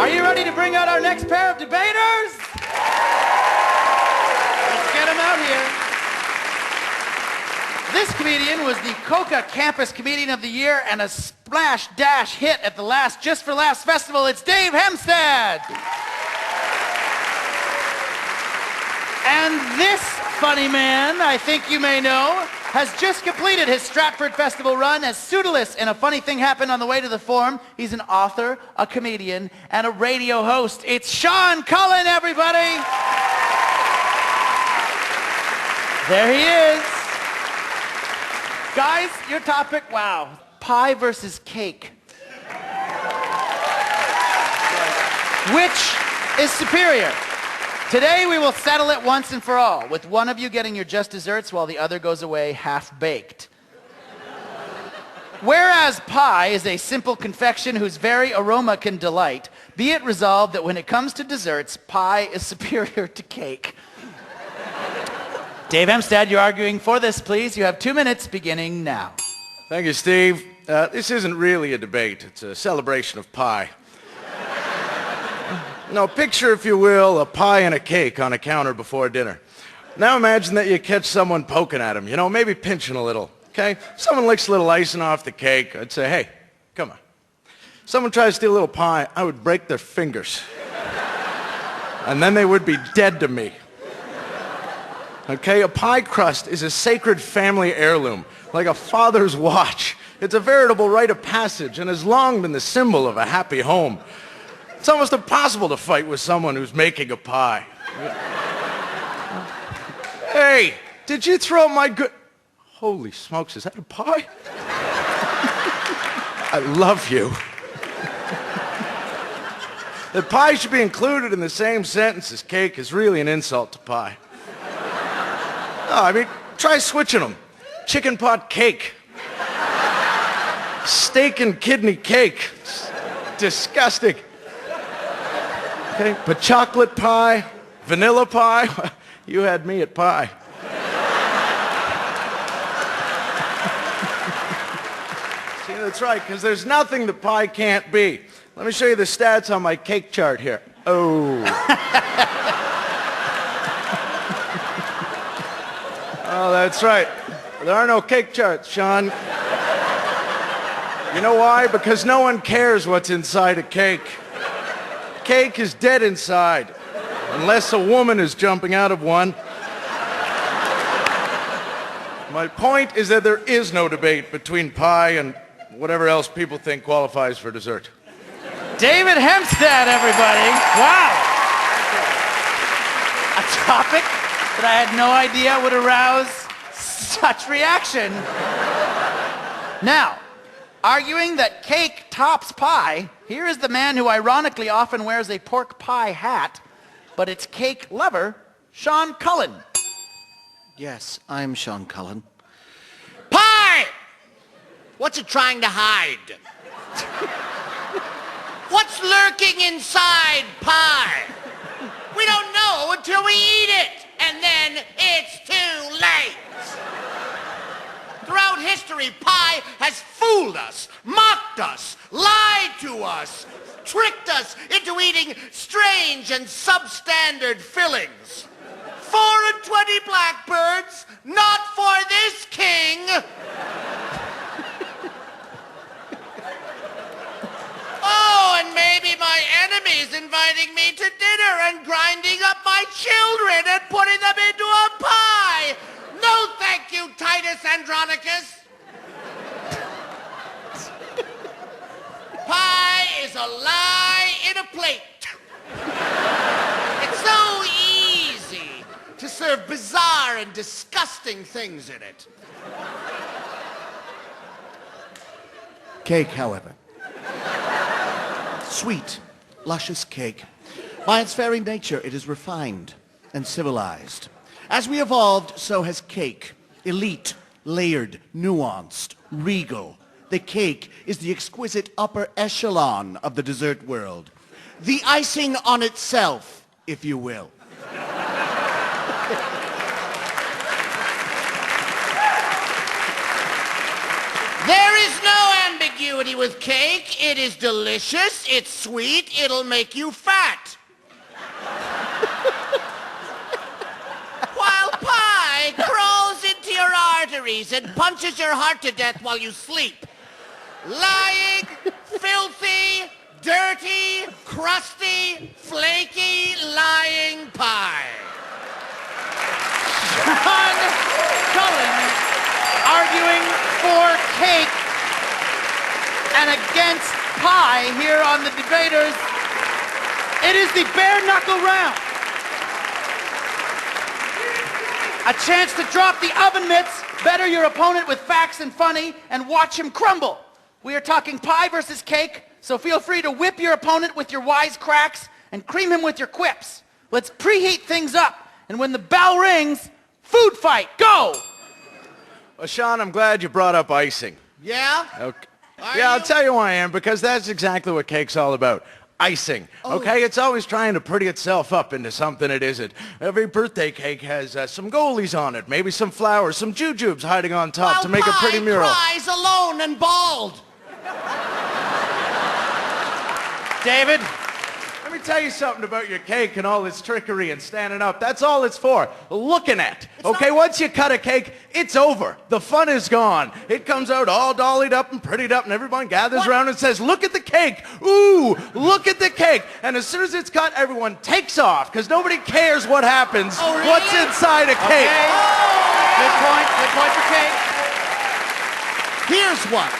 Are you ready to bring out our next pair of debaters? Let's get them out here. This comedian was the Coca Campus Comedian of the Year and a splash dash hit at the last Just for Laughs festival. It's Dave Hempstead. And this funny man, I think you may know, has just completed his Stratford Festival run as Pseudolus in A Funny Thing Happened on the Way to the Forum. He's an author, a comedian, and a radio host. It's Sean Cullen, everybody! There he is. Guys, your topic, wow, pie versus cake. Which is superior? Today we will settle it once and for all, with one of you getting your just desserts while the other goes away half-baked. Whereas pie is a simple confection whose very aroma can delight, be it resolved that when it comes to desserts, pie is superior to cake. Dave Hempstead, you're arguing for this, please. You have 2 minutes beginning now. Thank you, Steve. This isn't really a debate. It's a celebration of pie. Now, picture, if you will, a pie and a cake on a counter before dinner. Now imagine that you catch someone poking at him, you know, maybe pinching a little, okay? Someone licks a little icing off the cake. I'd say, hey, come on. Someone tries to steal a little pie, I would break their fingers. And then they would be dead to me. Okay, a pie crust is a sacred family heirloom, like a father's watch. It's a veritable rite of passage and has long been the symbol of a happy home. It's almost impossible to fight with someone who's making a pie. Hey, did you throw my good... Holy smokes, is that a pie? I love you. That pie should be included in the same sentence as cake is really an insult to pie. No, I mean, try switching them. Chicken pot cake. Steak and kidney cake. It's disgusting. Okay, but chocolate pie, vanilla pie, you had me at pie. See, that's right, because there's nothing that pie can't be. Let me show you the stats on my cake chart here. Oh. Oh, that's right. There are no cake charts, Sean. You know why? Because no one cares what's inside a cake. Cake is dead inside, unless a woman is jumping out of one. My point is that there is no debate between pie and whatever else people think qualifies for dessert. David Hempstead, everybody. Wow. A topic that I had no idea would arouse such reaction. Now, arguing that cake tops pie, here is the man who ironically often wears a pork pie hat, but it's cake lover, Sean Cullen. Yes, I'm Sean Cullen. Pie! What's it trying to hide? What's lurking inside pie? We don't know until we eat it, and then it's too late. Throughout history, pie has fooled us, mocked us, lied to us, tricked us into eating strange and substandard fillings. 4 and 20 blackbirds, not for this king. Oh, and maybe my enemy's inviting me to dinner and grinding up my children and putting them into a pie. No, thank you, Titus Andronicus. Pie is a lie in a plate. It's so easy to serve bizarre and disgusting things in it. Cake, however. Sweet, luscious cake. By its very nature, it is refined and civilized. As we evolved, so has cake. Elite, layered, nuanced, regal. The cake is the exquisite upper echelon of the dessert world. The icing on itself, if you will. There is no ambiguity with cake. It is delicious, it's sweet, it'll make you fat. While pie crawls into your arteries and punches your heart to death while you sleep. Lying, filthy, dirty, crusty, flaky, lying pie. Sean Cullen arguing for cake and against pie here on the Debaters. It is the bare knuckle round. A chance to drop the oven mitts, better your opponent with facts and funny, and watch him crumble. We are talking pie versus cake, so feel free to whip your opponent with your wisecracks and cream him with your quips. Let's preheat things up, and when the bell rings, food fight, go! Well, Sean, I'm glad you brought up icing. Yeah? Okay. Are Yeah, I'll you? tell you why I am, because that's exactly what cake's all about. Icing. Okay, it's always trying to pretty itself up into something it isn't. Every birthday cake has some goalies on it, maybe some flowers, some jujubes hiding on top While to make a pretty pie mural. cries alone and bald. David? Let me tell you something about your cake and all its trickery and standing up. That's all it's for. Looking at. Okay, once you cut a cake, it's over. The fun is gone. It comes out all dollied up and prettied up, and everyone gathers around and says, look at the cake. Ooh, look at the cake. And as soon as it's cut, everyone takes off, because nobody cares what happens. Oh, really? What's inside a cake. Okay. Good point. Good point for cake. Here's what.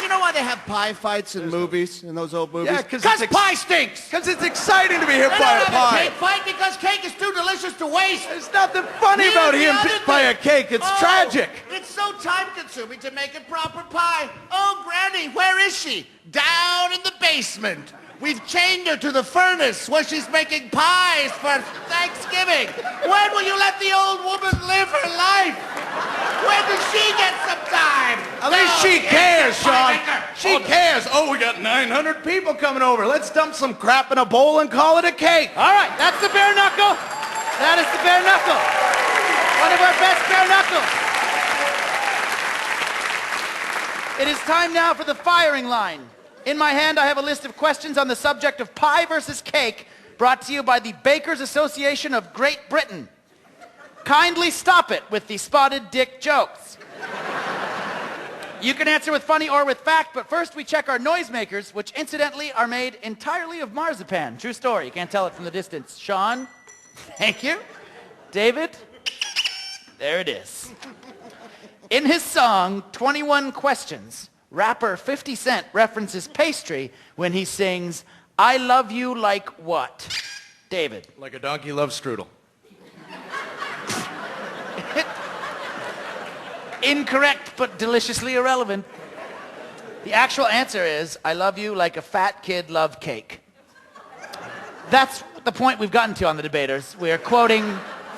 You know why they have pie fights in movies, in those old movies? Yeah, because pie stinks. Because it's exciting to be hit They by don't a have a pie. cake fight because cake is too delicious to waste. There's nothing funny Here's about the him other hit by a thing. cake. It's Oh, tragic. It's so time-consuming to make a proper pie. Oh, Granny, where is she? Down in the basement. We've chained her to the furnace where she's making pies for Thanksgiving. When will you let the old woman live her life? When does she get some time? At least No, she cares, it's the pie Sean. maker. She cares. Oh, we got 900 people coming over. Let's dump some crap in a bowl and call it a cake. All right, that's the bare knuckle. That is the bare knuckle. One of our best bare knuckles. It is time now for the firing line. In my hand, I have a list of questions on the subject of pie versus cake, brought to you by the Bakers Association of Great Britain. Kindly stop it with the spotted dick jokes. You can answer with funny or with fact, but first we check our noisemakers, which incidentally are made entirely of marzipan. True story. You can't tell it from the distance. Sean, thank you. David, there it is. In his song, 21 Questions, rapper 50 Cent references pastry when he sings, I love you like what? David. Like a donkey loves strudel. Incorrect, but deliciously irrelevant. The actual answer is, I love you like a fat kid loved cake. That's the point we've gotten to on the Debaters. We are quoting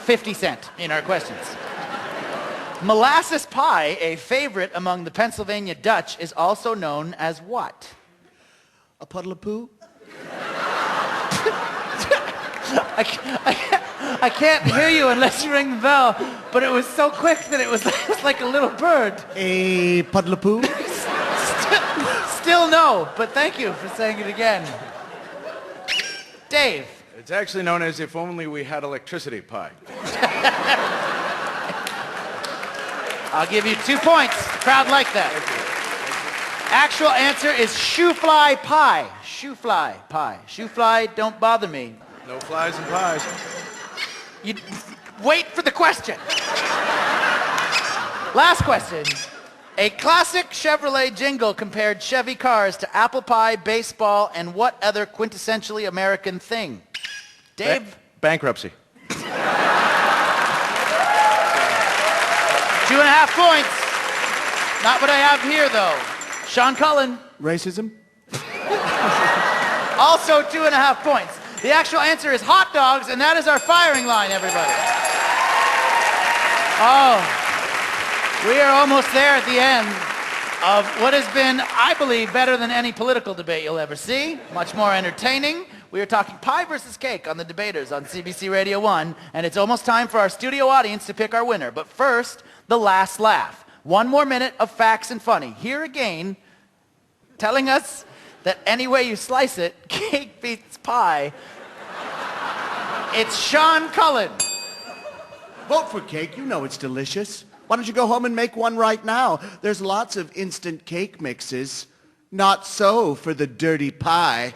50 Cent in our questions. Molasses pie, a favorite among the Pennsylvania Dutch, is also known as what? A puddle of poo? I can't hear you unless you ring the bell, but it was so quick that it was like a little bird. A puddle of poo? Still no, but thank you for saying it again. Dave. It's actually known as if only we had electricity pie. I'll give you 2 points. The crowd liked that. Actual answer is shoe fly pie. Shoe fly pie. Shoe fly, don't bother me. No flies and pies. You wait for the question. Last question. A classic Chevrolet jingle compared Chevy cars to apple pie, baseball, and what other quintessentially American thing? Dave? Bankruptcy. 2.5 points. Not what I have here, though. Sean Cullen, Racism? also 2.5 points. The actual answer is hot dogs, and that is our firing line, everybody. Oh, we are almost there at the end of what has been, I believe, better than any political debate you'll ever see. Much more entertaining. We are talking pie versus cake on the Debaters on CBC Radio 1, and it's almost time for our studio audience to pick our winner. But first, the last laugh. 1 more minute of facts and funny. Here again telling us that any way you slice it, cake beats pie. It's Sean Cullen. Vote for cake. You know it's delicious. Why don't you go home and make one right now? There's lots of instant cake mixes. Not so for the dirty pie.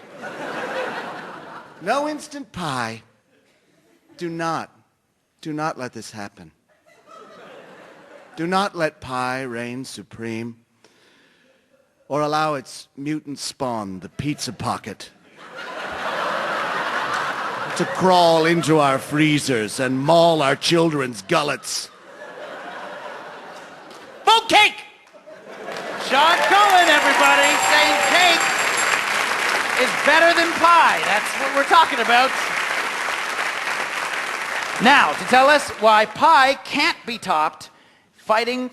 No instant pie. Do not let this happen. Do not let pie reign supreme, or allow its mutant spawn, the pizza pocket, to crawl into our freezers and maul our children's gullets. Vote cake! Sean Cullen, everybody, saying cake is better than pie. That's what we're talking about. Now, to tell us why pie can't be topped, fighting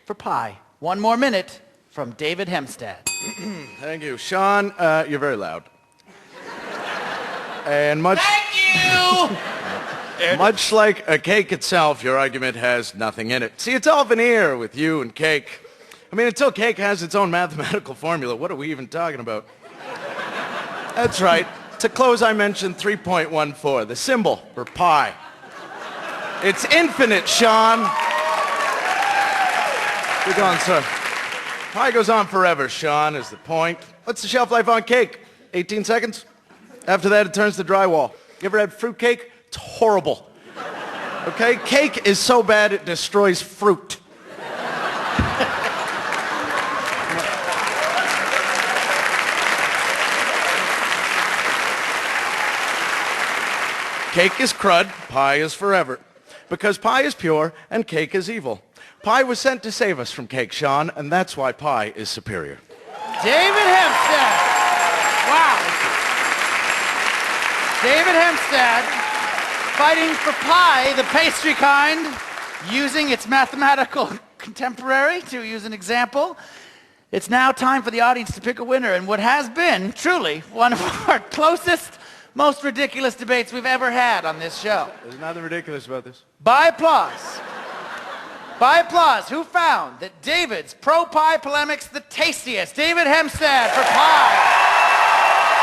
for pie. One more minute from David Hemstad. Thank you. Sean, you're very loud. And much like a cake itself, your argument has nothing in it. See, it's all veneer with you and cake. I mean, until cake has its own mathematical formula, what are we even talking about? That's right. To close, I mentioned 3.14, the symbol for pi. It's infinite, Sean. Be gone, sir. Pie goes on forever, Sean, is the point. What's the shelf life on cake? 18 seconds? After that, it turns to drywall. You ever had fruit cake? It's horrible. Okay? Cake is so bad it destroys fruit. Cake is crud, pie is forever. Because pie is pure and cake is evil. Pie was sent to save us from cake, Sean, and that's why pie is superior. David Hemstad. Wow. David Hemstad fighting for pie, the pastry kind, using its mathematical contemporary to use an example. It's now time for the audience to pick a winner in what has been truly one of our closest, most ridiculous debates we've ever had on this show. There's nothing ridiculous about this. By applause, who found that David's pro-pie polemic's the tastiest? David Hemstad for pie.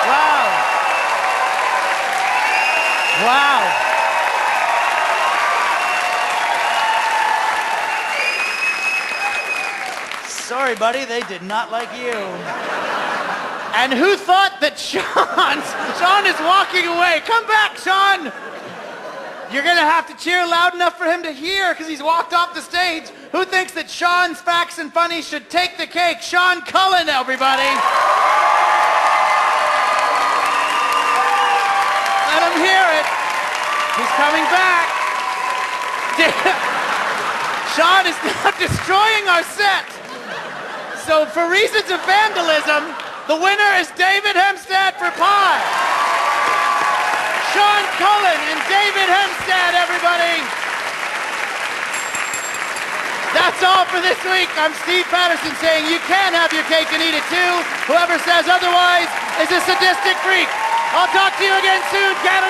Wow. Wow. Sorry, buddy, they did not like you. And who thought that Sean is walking away? Come back, Sean! You're gonna have to cheer loud enough for him to hear because he's walked off the stage. Who thinks that Sean's Facts and Funny should take the cake? Sean Cullen, everybody. Let him hear it. He's coming back. Sean is now destroying our set. So for reasons of vandalism, the winner is David Hemstad for pie. Sean Cullen and David Hemstad, everybody. That's all for this week. I'm Steve Patterson saying you can have your cake and eat it too. Whoever says otherwise is a sadistic freak. I'll talk to you again soon, Canada.